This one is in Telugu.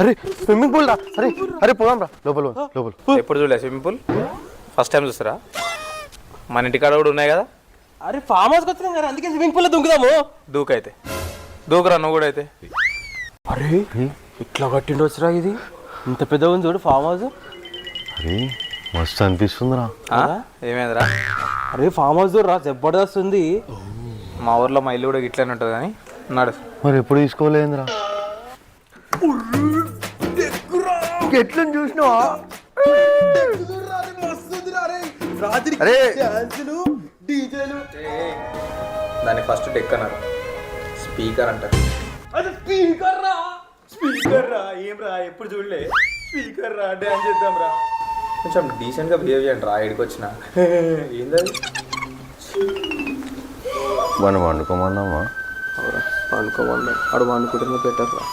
అరే స్విమ్మింగ్ పూల్ రా. అరే అరే పోదాం రా లోపల లోపల. ఎప్పుడు చూడలే స్విమ్మింగ్ పూల్? ఫస్ట్ టైం చూస్తారా? మన ఇంటికాడ కూడా ఉన్నాయి కదా. అరే ఫామ్ హౌస్కి వచ్చినాం కదా, అందుకే స్విమ్మింగ్ పూల్లో దుంకుదాము. దూకైతే దూకురా నువ్వు కూడా అయితే. అరే ఇట్లా కట్టిండు వచ్చరా ఇది, ఇంత పెద్దగా ఉంది చూడు ఫామ్ హౌస్. అరే మస్తు అనిపిస్తుందిరా. ఏమైందిరా? అరే ఫామ్ హౌస్ రా జబర్దస్త్ ఉంది. మా ఊర్లో మా ఇల్లు కూడా ఇట్లనే ఉంటుంది కానీ నాడు. మరి ఎప్పుడు తీసుకోలేదురా? ఎట్లా చూసినావా? దాన్ని ఫస్ట్ డెక్ అన్నారు, స్పీకర్ అంటారు. స్పీకర్ రా ఏం రా ఎప్పుడు చూడలే. స్పీకర్ రా డాన్స్ చేద్దాం రా. కొంచెం డీసెంట్గా బిహేవ్ చేయండి రా. ఇక్కడికి వచ్చిన ఏంటది? మనం వండుకోమన్నామా? పండుకోమన్నా అడు వండుకుంటే పెట్టారు రా.